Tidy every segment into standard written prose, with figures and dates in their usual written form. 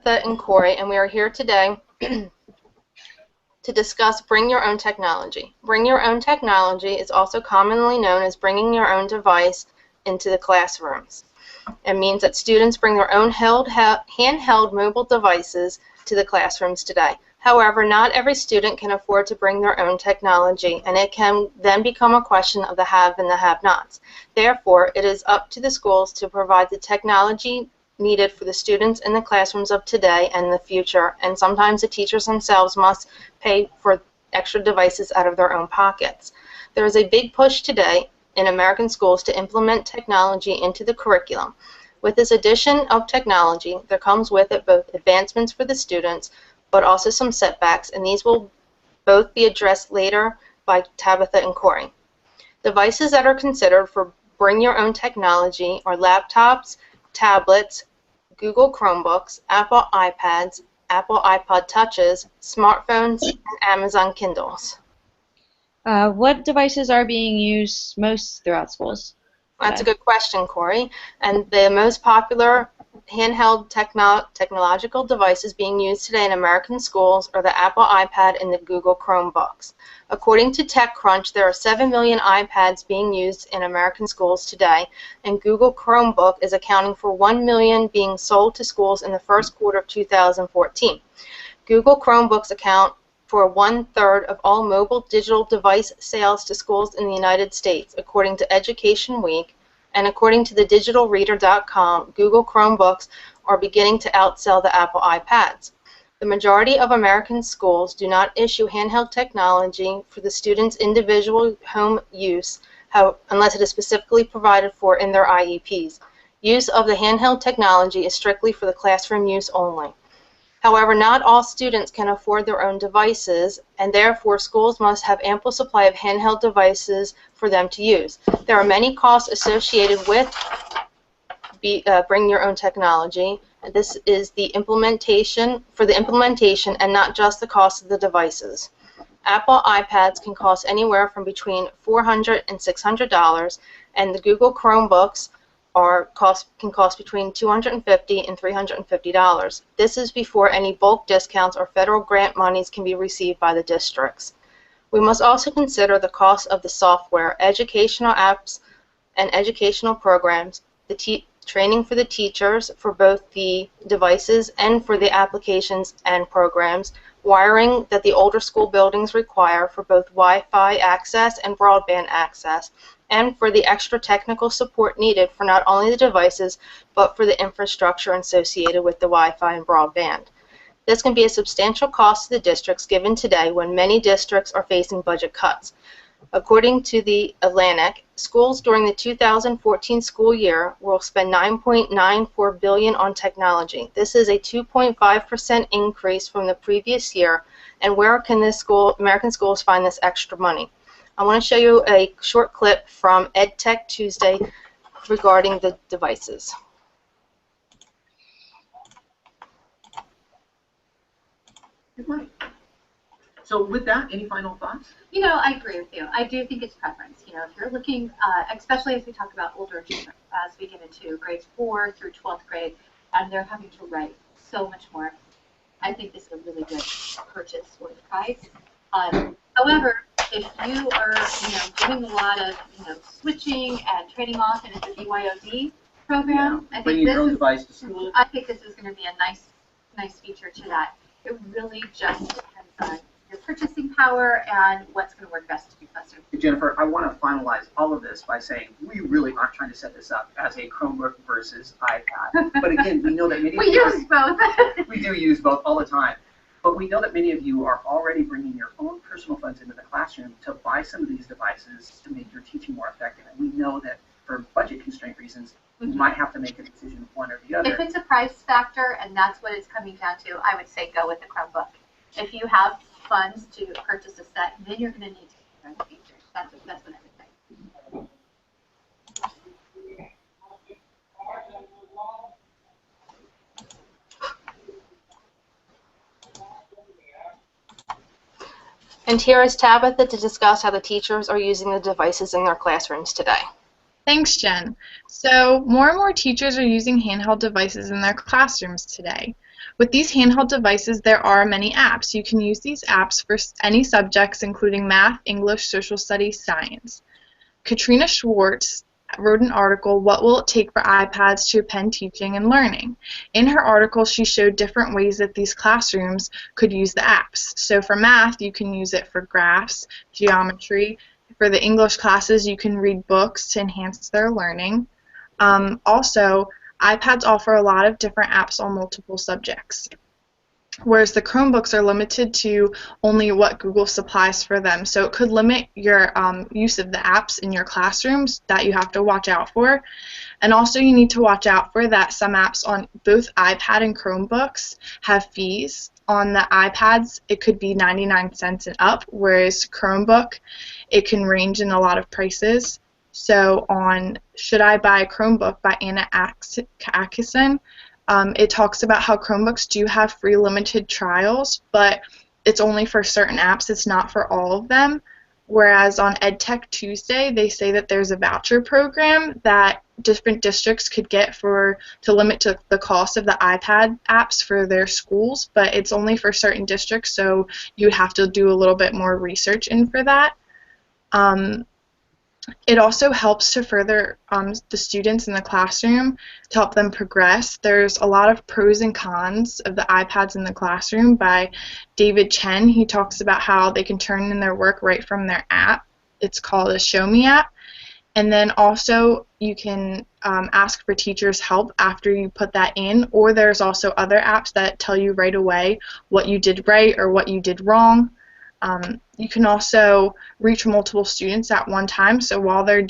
Tabitha and Corey, and we are here today to discuss Bring Your Own Technology. Bring Your Own Technology is also commonly known as bringing your own device into the classrooms. It means that students bring their own handheld mobile devices to the classrooms today. However, not every student can afford to bring their own technology, and it can then become a question of the have and the have-nots. Therefore, it is up to the schools to provide the technology needed for the students in the classrooms of today and the future, and sometimes the teachers themselves must pay for extra devices out of their own pockets. There is a big push today in American schools to implement technology into the curriculum. With this addition of technology, there comes with it both advancements for the students, but also some setbacks, and these will both be addressed later by Tabitha and Corey. Devices that are considered for Bring Your Own Technology are laptops, tablets, Google Chromebooks, Apple iPads, Apple iPod Touches, smartphones, and Amazon Kindles. What devices are being used most throughout schools? That's a good question, Corey. And the most popular handheld technological devices being used today in American schools are the Apple iPad and the Google Chromebooks. According to TechCrunch, there are 7 million iPads being used in American schools today, and Google Chromebook is accounting for 1 million being sold to schools in the first quarter of 2014. Google Chromebooks account for 1/3 of all mobile digital device sales to schools in the United States, according to Education Week, and according to thedigitalreader.com, Google Chromebooks are beginning to outsell the Apple iPads. The majority of American schools do not issue handheld technology for the students' individual home use unless it is specifically provided for in their IEPs. Use of the handheld technology is strictly for the classroom use only. However, not all students can afford their own devices, and therefore schools must have ample supply of handheld devices for them to use. There are many costs associated with Bring Your Own Technology. This is the implementation and not just the cost of the devices. Apple iPads can cost anywhere from between $400 and $600, and the Google Chromebooks can cost between $250 and $350. This is before any bulk discounts or federal grant monies can be received by the districts. We must also consider the cost of the software, educational apps, and educational programs, the training for the teachers for both the devices and for the applications and programs, wiring that the older school buildings require for both Wi-Fi access and broadband access, and for the extra technical support needed for not only the devices, but for the infrastructure associated with the Wi-Fi and broadband. This can be a substantial cost to the districts given today when many districts are facing budget cuts. According to The Atlantic, schools during the 2014 school year will spend $9.94 billion on technology. This is a 2.5% increase from the previous year, and where can American schools find this extra money? I want to show you a short clip from EdTech Tuesday regarding the devices. Good morning. So with that, any final thoughts? You know, I agree with you. I do think it's preference. You know, if you're looking, especially as we talk about older children, as we get into grades 4 through 12th grade, and they're having to write so much more, I think this is a really good purchase for the price. However, if you are, doing a lot of, switching and trading off, and it's a BYOD program, I think your own device to school. I think this is going to be a nice feature to that. It really just depends on your purchasing power and what's going to work best to your classroom. Hey, Jennifer, I want to finalize all of this by saying we really aren't trying to set this up as a Chromebook versus iPad. But again, we know that many of you use both. We do use both all the time. But we know that many of you are already bringing your own personal funds into the classroom to buy some of these devices to make your teaching more effective. And we know that for budget constraint reasons, you might have to make a decision one or the other. If it's a price factor and that's what it's coming down to, I would say go with the Chromebook. If you have funds to purchase a set, then you're going to need to learn the features. That's what I would say. And here is Tabitha to discuss how the teachers are using the devices in their classrooms today. Thanks, Jen. So, more and more teachers are using handheld devices in their classrooms today. With these handheld devices, there are many apps. You can use these apps for any subjects, including math, English, social studies, science. Katrina Schwartz wrote an article, What Will It Take for iPads to Append Teaching and Learning? In her article, she showed different ways that these classrooms could use the apps. So for math, you can use it for graphs, geometry. For the English classes, you can read books to enhance their learning. Also, iPads offer a lot of different apps on multiple subjects, whereas the Chromebooks are limited to only what Google supplies for them. So it could limit your use of the apps in your classrooms that you have to watch out for. And also you need to watch out for that some apps on both iPad and Chromebooks have fees. On the iPads, it could be 99 cents and up, whereas Chromebook, it can range in a lot of prices. So on Should I Buy a Chromebook by Anna Atkinson, it talks about how Chromebooks do have free limited trials, but it's only for certain apps. It's not for all of them. Whereas on EdTech Tuesday, they say that there's a voucher program that different districts could get to limit to the cost of the iPad apps for their schools, but it's only for certain districts, so you would have to do a little bit more research in for that. It also helps to further the students in the classroom to help them progress. There's a lot of pros and cons of the iPads in the classroom by David Chen. He talks about how they can turn in their work right from their app. It's called a Show Me app. And then also you can ask for teachers' help after you put that in, or there's also other apps that tell you right away what you did right or what you did wrong. You can also reach multiple students at one time, so while they're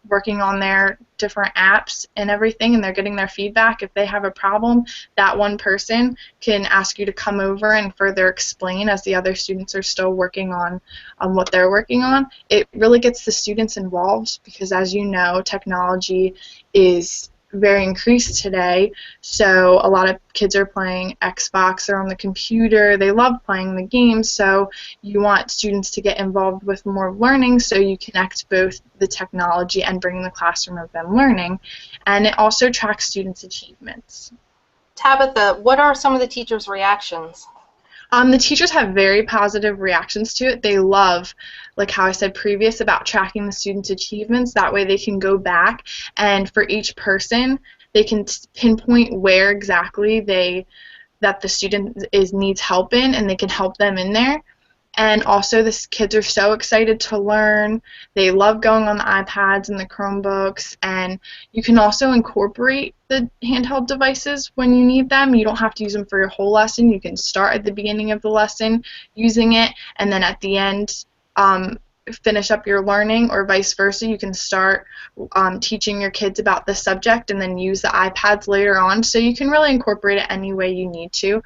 working on their different apps and everything and they're getting their feedback, if they have a problem, that one person can ask you to come over and further explain as the other students are still working on what they're working on. It really gets the students involved because, as you know, technology is very increased today, so a lot of kids are playing Xbox, they're on the computer, they love playing the games, so you want students to get involved with more learning so you connect both the technology and bring the classroom of them learning, and it also tracks students' achievements. Tabitha, what are some of the teachers' reactions? The teachers have very positive reactions to it. They love, like how I said previous, about tracking the students' achievements. That way they can go back and for each person they can pinpoint where exactly that the student needs help in, and they can help them in there. And also the kids are so excited to learn. They love going on the iPads and the Chromebooks, and you can also incorporate the handheld devices when you need them. You don't have to use them for your whole lesson. You can start at the beginning of the lesson using it, and then at the end finish up your learning, or vice versa. You can start teaching your kids about the subject and then use the iPads later on. So you can really incorporate it any way you need to.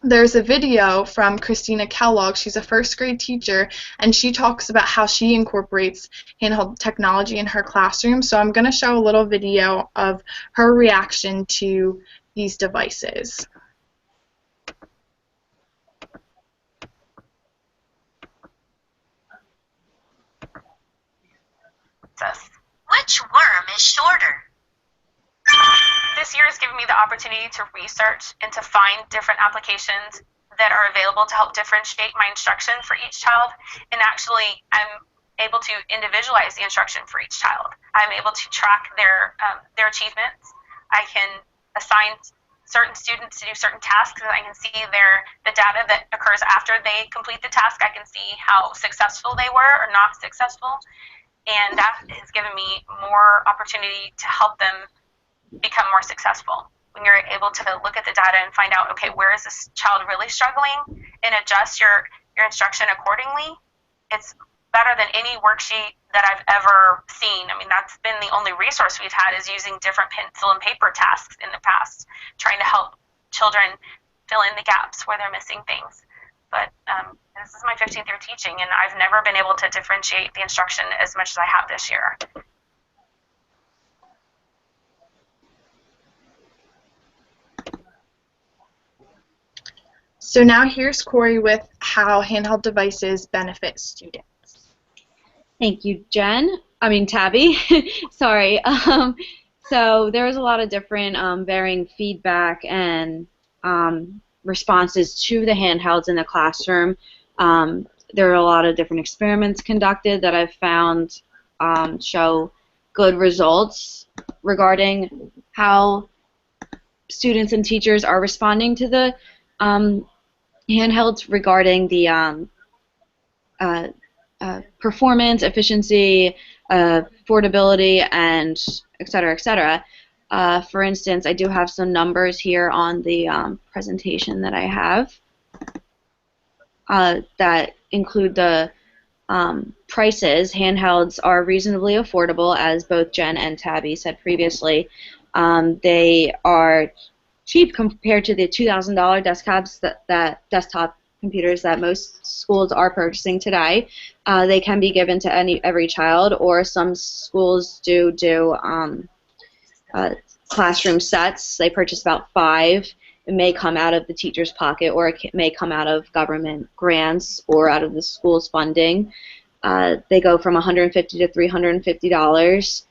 There's a video from Christina Kellogg. She's a first grade teacher, and she talks about how she incorporates handheld technology in her classroom. So I'm going to show a little video of her reaction to these devices. Which worm is shorter? This year has given me the opportunity to research and to find different applications that are available to help differentiate my instruction for each child, and actually I'm able to individualize the instruction for each child. I'm able to track their achievements. I can assign certain students to do certain tasks, and I can see the data that occurs after they complete the task. I can see how successful they were or not successful, and that has given me more opportunity to help them become more successful. When you're able to look at the data and find out, okay, where is this child really struggling, and adjust your instruction accordingly, it's better than any worksheet that I've ever seen. I mean, that's been the only resource we've had, is using different pencil and paper tasks in the past, trying to help children fill in the gaps where they're missing things. But this is my 15th year teaching, and I've never been able to differentiate the instruction as much as I have this year. So now here's Corey with how handheld devices benefit students. Thank you, Jen. Tabby. Sorry. So there was a lot of different varying feedback and responses to the handhelds in the classroom. There are a lot of different experiments conducted that I've found show good results regarding how students and teachers are responding to the handhelds regarding the performance, efficiency, affordability, and et cetera, et cetera. For instance, I do have some numbers here on the presentation that I have that include the prices. Handhelds are reasonably affordable, as both Jen and Tabby said previously. They are cheap compared to the $2,000 desktops that desktop computers that most schools are purchasing today. They can be given to every child, or some schools do classroom sets. They purchase about 5. It may come out of the teacher's pocket, or it may come out of government grants or out of the school's funding. They go from $150 to $350,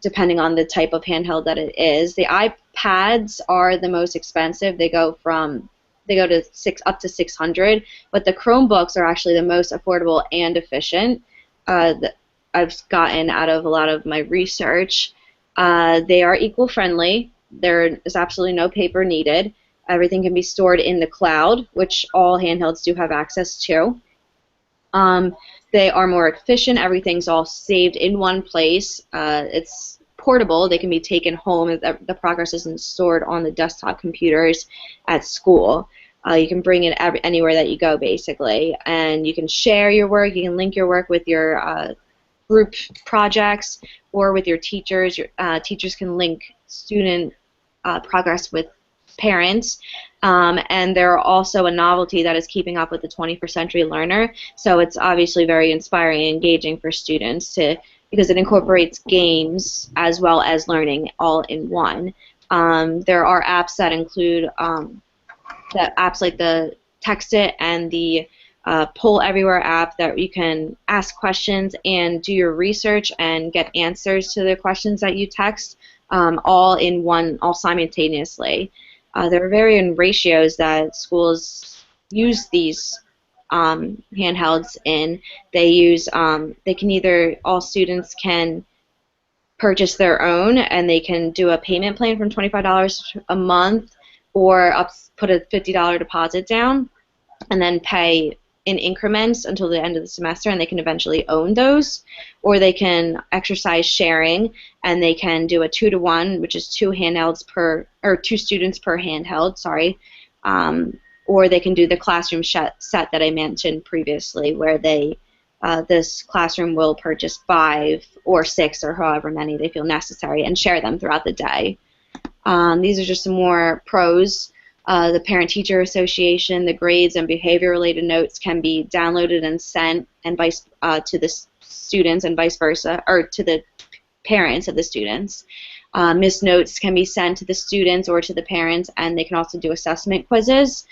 depending on the type of handheld that it is. The iPads are the most expensive. They go to up to $600, but the Chromebooks are actually the most affordable and efficient that I've gotten out of a lot of my research. They are eco-friendly. There is absolutely no paper needed. Everything can be stored in the cloud, which all handhelds do have access to. They are more efficient. Everything's all saved in one place. It's portable. They can be taken home. The progress isn't stored on the desktop computers at school. You can bring it anywhere that you go, basically. And you can share your work. You can link your work with your group projects or with your teachers. Your teachers can link student progress with parents. And they're also a novelty that is keeping up with the 21st century learner. So it's obviously very inspiring and engaging for students because it incorporates games as well as learning all in one. There are apps that include apps like the Text It and the Poll Everywhere app that you can ask questions and do your research and get answers to the questions that you text all in one, all simultaneously. There are varying ratios that schools use these handhelds in. They can either, all students can purchase their own, and they can do a payment plan from $25 a month, or put a $50 deposit down, and then pay in increments until the end of the semester, and they can eventually own those. Or they can exercise sharing, and they can do a 2-to-1, which is 2 students per handheld, sorry. Or they can do the classroom set that I mentioned previously, where this classroom will purchase 5 or 6 or however many they feel necessary and share them throughout the day. These are just some more pros. The Parent-Teacher Association, the grades and behavior-related notes can be downloaded and sent and to the students and vice versa, or to the parents of the students. Missed notes can be sent to the students or to the parents, and they can also do assessment quizzes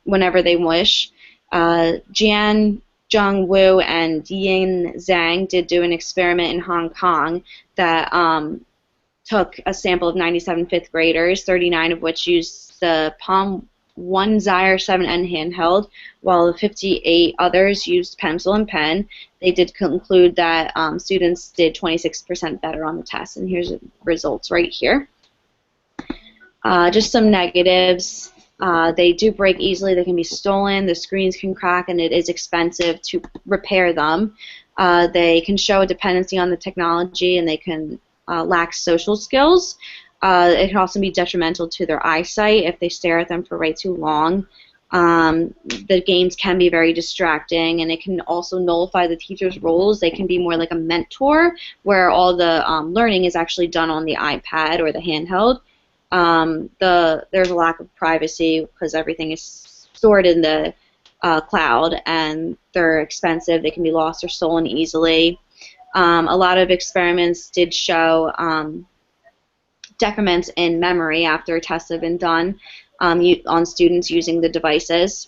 whenever they wish. Jian Zheng Wu and Yin Zhang did do an experiment in Hong Kong that took a sample of 97 fifth graders, 39 of which used the Palm One Zaire 7N handheld, while 58 others used pencil and pen. They did conclude that students did 26% better on the test, and here's the results right here. Just some negatives. They do break easily. They can be stolen. The screens can crack, and it is expensive to repair them. They can show a dependency on the technology, and they can lack social skills. It can also be detrimental to their eyesight if they stare at them for way too long. The games can be very distracting, and it can also nullify the teacher's roles. They can be more like a mentor, where all the learning is actually done on the iPad or the handheld. There's a lack of privacy because everything is stored in the cloud, and they're expensive. They can be lost or stolen easily. A lot of experiments did show decrements in memory after tests have been done on students using the devices.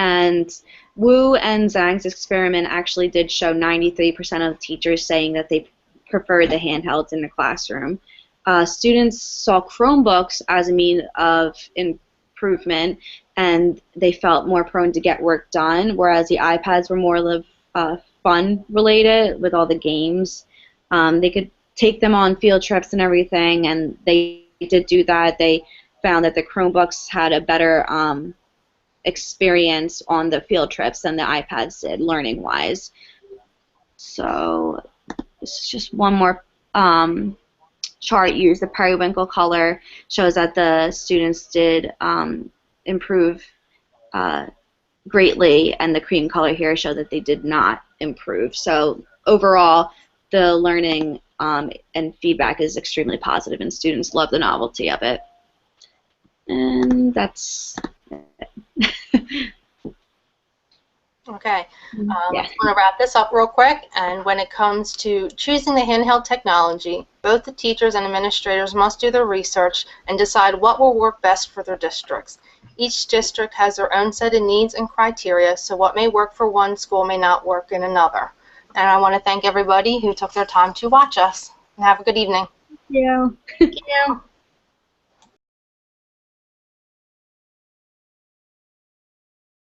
And Wu and Zhang's experiment actually did show 93% of teachers saying that they prefer the handhelds in the classroom. Students saw Chromebooks as a means of improvement, and they felt more prone to get work done, whereas the iPads were more fun related with all the games. They could take them on field trips and everything, and they did do that. They found that the Chromebooks had a better experience on the field trips than the iPads did, learning-wise. So this is just one more chart used. The periwinkle color shows that the students did improve greatly, and the cream color here showed that they did not improve. So overall, the learning and feedback is extremely positive, and students love the novelty of it. And that's it. Okay, Yeah. I'm going to wrap this up real quick. And when it comes to choosing the handheld technology, both the teachers and administrators must do their research and decide what will work best for their districts. Each district has their own set of needs and criteria, so what may work for one school may not work in another. And I want to thank everybody who took their time to watch us. And have a good evening. Yeah. Thank you.